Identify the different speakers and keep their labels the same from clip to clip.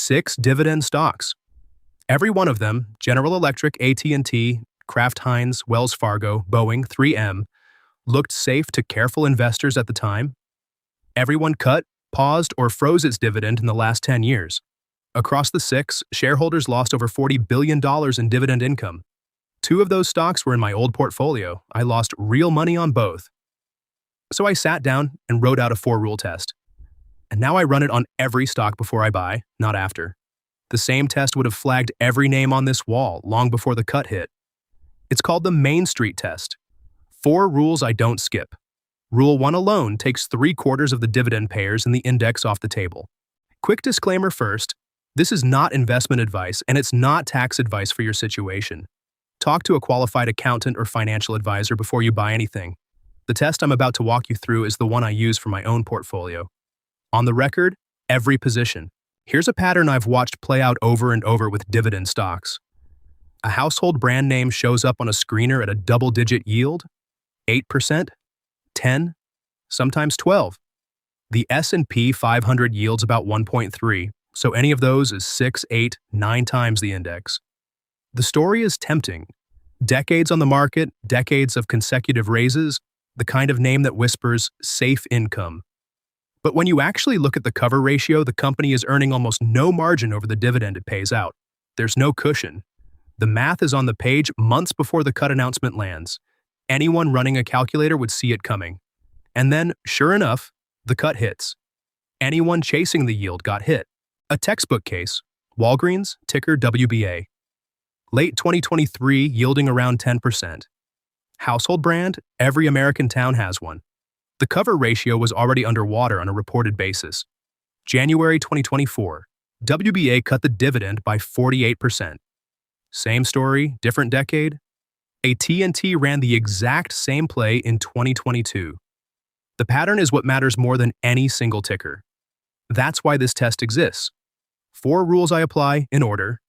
Speaker 1: 6 dividend stocks. Every one of them, General Electric, AT&T, Kraft Heinz, Wells Fargo, Boeing, 3M, looked safe to careful investors at the time. Everyone cut, paused, or froze its dividend in the last 10 years. Across the 6, shareholders lost over $40 billion in dividend income. 2 of those stocks were in my old portfolio. I lost real money on both. So I sat down and wrote out a 4-rule test. And now I run it on every stock before I buy, not after. The same test would have flagged every name on this wall long before the cut hit. It's called the Main Street test. 4 rules I don't skip. Rule 1 alone takes 3/4 of the dividend payers in the index off the table. Quick disclaimer first, this is not investment advice and it's not tax advice for your situation. Talk to a qualified accountant or financial advisor before you buy anything. The test I'm about to walk you through is the one I use for my own portfolio. On the record, every position. Here's a pattern I've watched play out over and over with dividend stocks. A household brand name shows up on a screener at a double-digit yield, 8%, 10, sometimes 12. The S&P 500 yields about 1.3, so any of those is 6, 8, 9 times the index. The story is tempting. Decades on the market, decades of consecutive raises, the kind of name that whispers safe income. But when you actually look at the cover ratio, the company is earning almost no margin over the dividend it pays out. There's no cushion. The math is on the page months before the cut announcement lands. Anyone running a calculator would see it coming. And then, sure enough, the cut hits. Anyone chasing the yield got hit. A textbook case, Walgreens, ticker WBA. Late 2023, yielding around 10%. Household brand, every American town has one. The cover ratio was already underwater on a reported basis. January 2024, WBA cut the dividend by 48%. Same story, different decade. AT&T ran the exact same play in 2022. The pattern is what matters more than any single ticker. That's why this test exists. 4 rules I apply in order.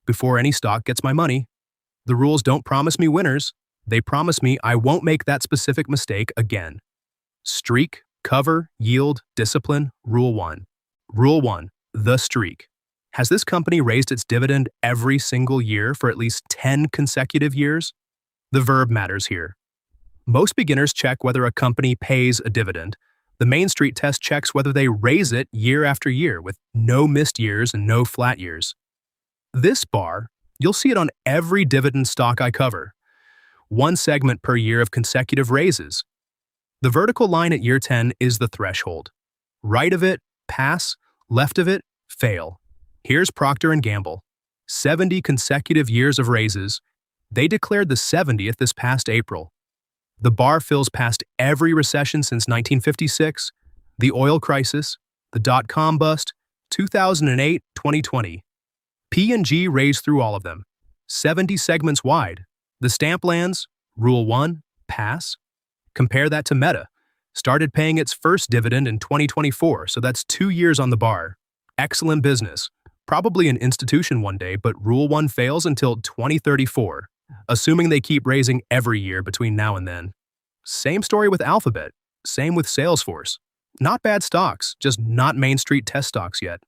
Speaker 1: Before any stock gets my money. The rules don't promise me winners. They promise me I won't make that specific mistake again. Streak, cover, yield, discipline, Rule 1. Rule 1, the streak. Has this company raised its dividend every single year for at least 10 consecutive years? The verb matters here. Most beginners check whether a company pays a dividend. The Main Street test checks whether they raise it year after year with no missed years and no flat years. This bar, you'll see it on every dividend stock I cover. 1 segment per year of consecutive raises. The vertical line at year 10 is the threshold. Right of it, pass. Left of it, fail. Here's Procter & Gamble. 70 consecutive years of raises. They declared the 70th this past April. The bar fills past every recession since 1956, the oil crisis, the dot-com bust, 2008, 2020. P&G raised through all of them. 70 segments wide. The stamp lands, Rule 1, pass. Compare that to Meta. Started paying its first dividend in 2024, so that's 2 years on the bar. Excellent business. Probably an institution one day, but Rule 1 fails until 2034, assuming they keep raising every year between now and then. Same story with Alphabet. Same with Salesforce. Not bad stocks, just not Main Street test stocks yet.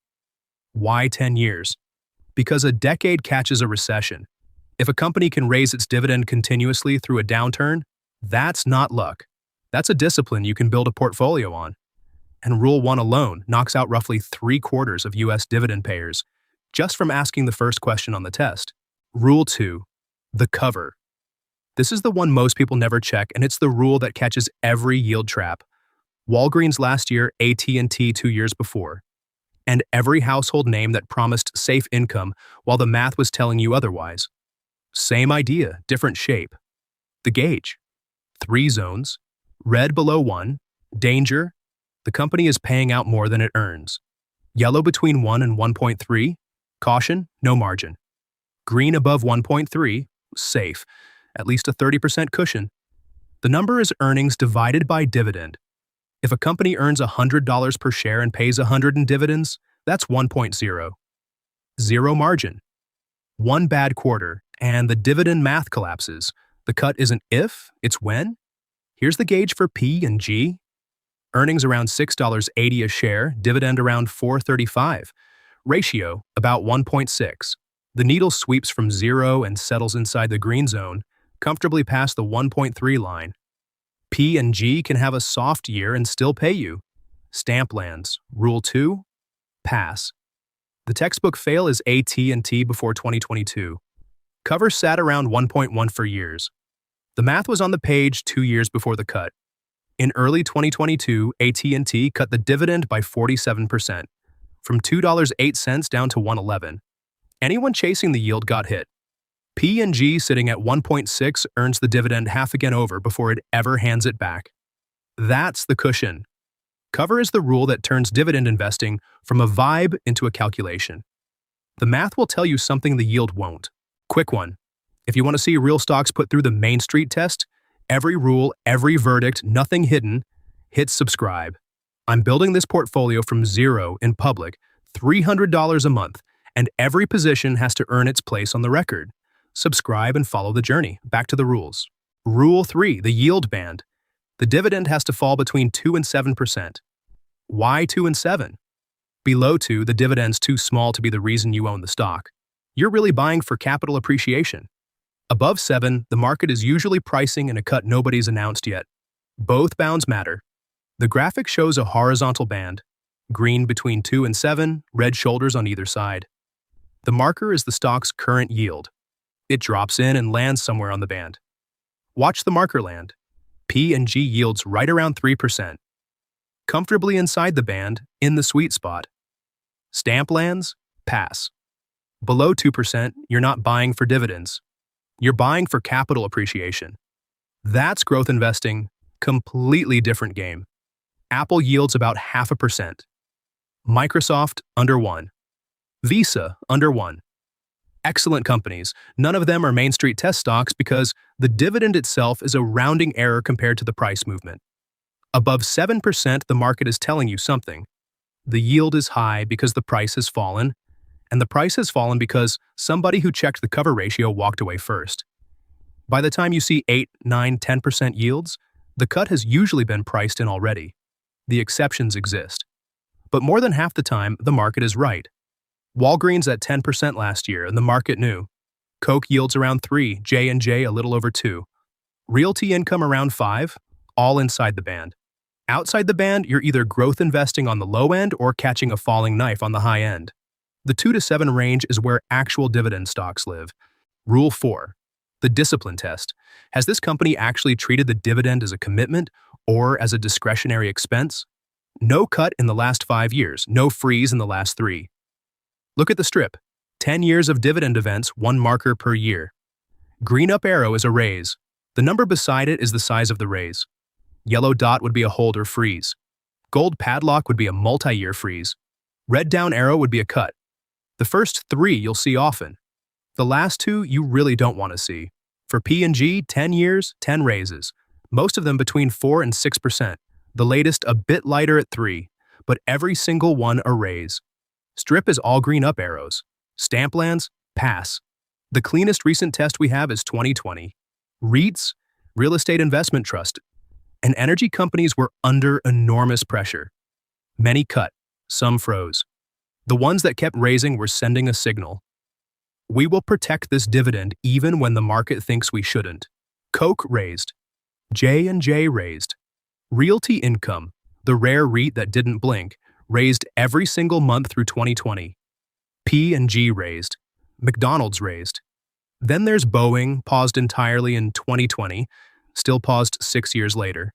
Speaker 1: Why 10 years? Because a decade catches a recession. If a company can raise its dividend continuously through a downturn, that's not luck. That's a discipline you can build a portfolio on. And Rule 1 alone knocks out roughly 3/4 of U.S. dividend payers, just from asking the first question on the test. Rule 2, the cover. This is the one most people never check, and it's the rule that catches every yield trap. Walgreens last year, AT&T 2 years before. And every household name that promised safe income while the math was telling you otherwise. Same idea, different shape. The gauge. 3 zones. Red below 1. Danger. The company is paying out more than it earns. Yellow between 1 and 1.3. Caution, no margin. Green above 1.3. Safe. At least a 30% cushion. The number is earnings divided by dividend. If a company earns $100 per share and pays $100 in dividends, that's 1.0. Zero margin. 1 bad quarter, and the dividend math collapses. The cut isn't if, it's when. Here's the gauge for P and G. Earnings around $6.80 a share, dividend around $4.35. Ratio, about 1.6. The needle sweeps from 0 and settles inside the green zone, comfortably past the 1.3 line. P&G can have a soft year and still pay you. Stamp lands. Rule 2, pass. The textbook fail is AT&T before 2022. Cover sat around 1.1 for years. The math was on the page 2 years before the cut. In early 2022, AT&T cut the dividend by 47%, from $2.08 down to $1.11. Anyone chasing the yield got hit. P&G sitting at 1.6 earns the dividend half again over before it ever hands it back. That's the cushion. Cover is the rule that turns dividend investing from a vibe into a calculation. The math will tell you something the yield won't. Quick one. If you want to see real stocks put through the Main Street test, every rule, every verdict, nothing hidden, hit subscribe. I'm building this portfolio from zero in public, $300 a month, and every position has to earn its place on the record. Subscribe and follow the journey. Back to the rules. Rule 3, the yield band. The dividend has to fall between 2 and 7%. Why 2 and 7? Below 2, the dividend's too small to be the reason you own the stock. You're really buying for capital appreciation. Above 7, the market is usually pricing in a cut nobody's announced yet. Both bounds matter. The graphic shows a horizontal band, green between 2 and 7, red shoulders on either side. The marker is the stock's current yield. It drops in and lands somewhere on the band. Watch the marker land. P&G yields right around 3%. Comfortably inside the band, in the sweet spot. Stamp lands, pass. Below 2%, you're not buying for dividends. You're buying for capital appreciation. That's growth investing, completely different game. Apple yields about 0.5%. Microsoft, under 1. Visa, under 1. Excellent companies. None of them are Main Street test stocks because the dividend itself is a rounding error compared to the price movement. Above 7%, the market is telling you something. The yield is high because the price has fallen, and the price has fallen because somebody who checked the cover ratio walked away first. By the time you see 8, 9, 10% yields, the cut has usually been priced in already. The exceptions exist. But more than half the time, the market is right. Walgreens at 10% last year, and the market knew. Coke yields around 3, J&J a little over 2. Realty income around 5, all inside the band. Outside the band, you're either growth investing on the low end or catching a falling knife on the high end. The 2 to 7 range is where actual dividend stocks live. Rule 4, the discipline test. Has this company actually treated the dividend as a commitment or as a discretionary expense? No cut in the last 5 years, no freeze in the last 3. Look at the strip. 10 years of dividend events, 1 marker per year. Green up arrow is a raise. The number beside it is the size of the raise. Yellow dot would be a hold or freeze. Gold padlock would be a multi-year freeze. Red down arrow would be a cut. The first 3 you'll see often. The last 2 you really don't want to see. For P&G, 10 years, 10 raises. Most of them between 4 and 6%. The latest a bit lighter at 3, but every single one a raise. Strip is all green up arrows. Stamp lands, pass. The cleanest recent test we have is 2020. REITs, Real Estate Investment Trust, and energy companies were under enormous pressure. Many cut, some froze. The ones that kept raising were sending a signal. We will protect this dividend even when the market thinks we shouldn't. Coke raised. J&J raised. Realty Income, the rare REIT that didn't blink, raised every single month through 2020. P&G raised. McDonald's raised. Then there's Boeing, paused entirely in 2020, still paused 6 years later.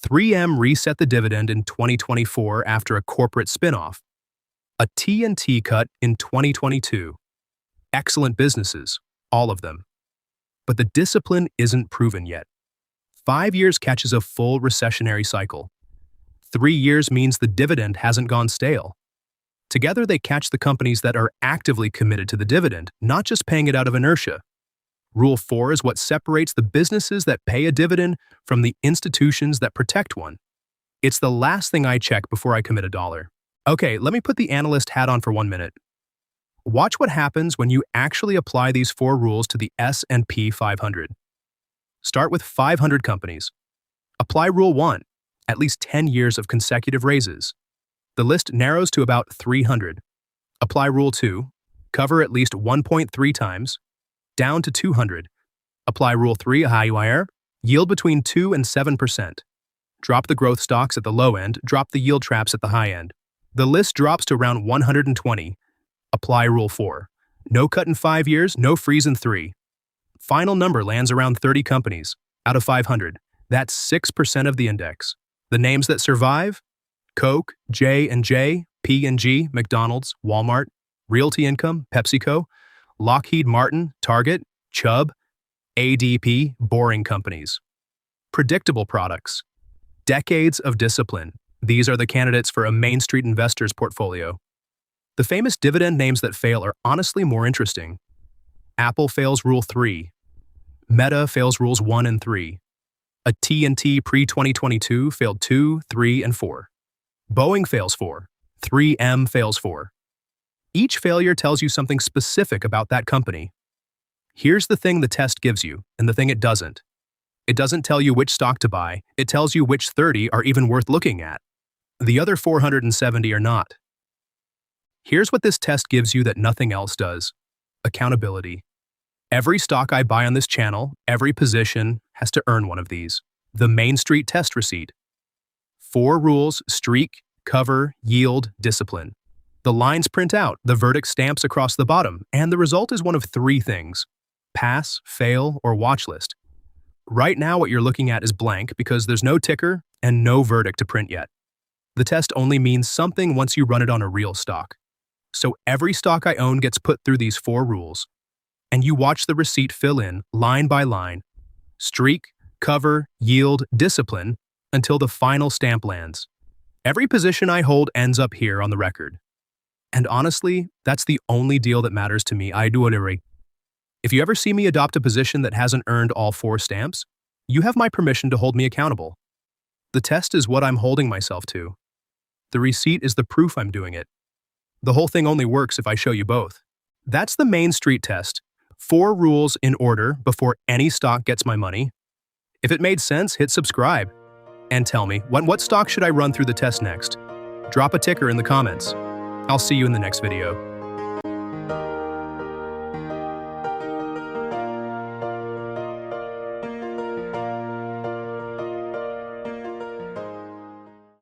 Speaker 1: 3M reset the dividend in 2024 after a corporate spinoff. A T&T cut in 2022. Excellent businesses, all of them. But the discipline isn't proven yet. 5 years catches a full recessionary cycle. 3 years means the dividend hasn't gone stale. Together, they catch the companies that are actively committed to the dividend, not just paying it out of inertia. Rule 4 is what separates the businesses that pay a dividend from the institutions that protect one. It's the last thing I check before I commit $1. Okay, let me put the analyst hat on for 1 minute. Watch what happens when you actually apply these 4 rules to the S&P 500. Start with 500 companies. Apply Rule 1, at least 10 years of consecutive raises. The list narrows to about 300. Apply Rule 2. Cover at least 1.3 times. Down to 200. Apply Rule 3 higher. Yield between 2 and 7%. Drop the growth stocks at the low end, drop the yield traps at the high end. The list drops to around 120. Apply Rule 4. No cut in 5 years, no freeze in 3. Final number lands around 30 companies out of 500. That's 6% of the index. The names that survive? Coke, J&J, P&G, McDonald's, Walmart, Realty Income, PepsiCo, Lockheed Martin, Target, Chubb, ADP, boring companies. Predictable products. Decades of discipline. These are the candidates for a Main Street investor's portfolio. The famous dividend names that fail are honestly more interesting. Apple fails Rule 3. Meta fails Rules 1 and 3. AT&T pre-2022 failed 2, 3, and 4. Boeing fails 4. 3M fails 4. Each failure tells you something specific about that company. Here's the thing the test gives you, and the thing it doesn't. It doesn't tell you which stock to buy, it tells you which 30 are even worth looking at. The other 470 are not. Here's what this test gives you that nothing else does. Accountability. Every stock I buy on this channel, every position, has to earn one of these. The Main Street test receipt. 4 rules: streak, cover, yield, discipline. The lines print out, the verdict stamps across the bottom, and the result is one of 3 things: pass, fail, or watch list. Right now what you're looking at is blank because there's no ticker and no verdict to print yet. The test only means something once you run it on a real stock. So every stock I own gets put through these 4 rules, and you watch the receipt fill in, line by line, streak, cover, yield, discipline, until the final stamp lands. Every position I hold ends up here on the record. And honestly, that's the only deal that matters to me. I do it. If you ever see me adopt a position that hasn't earned all 4 stamps, you have my permission to hold me accountable. The test is what I'm holding myself to. The receipt is the proof I'm doing it. The whole thing only works if I show you both. That's the Main Street test. 4 rules in order before any stock gets my money. If it made sense, hit subscribe. And tell me, what stock should I run through the test next? Drop a ticker in the comments. I'll see you in the next video.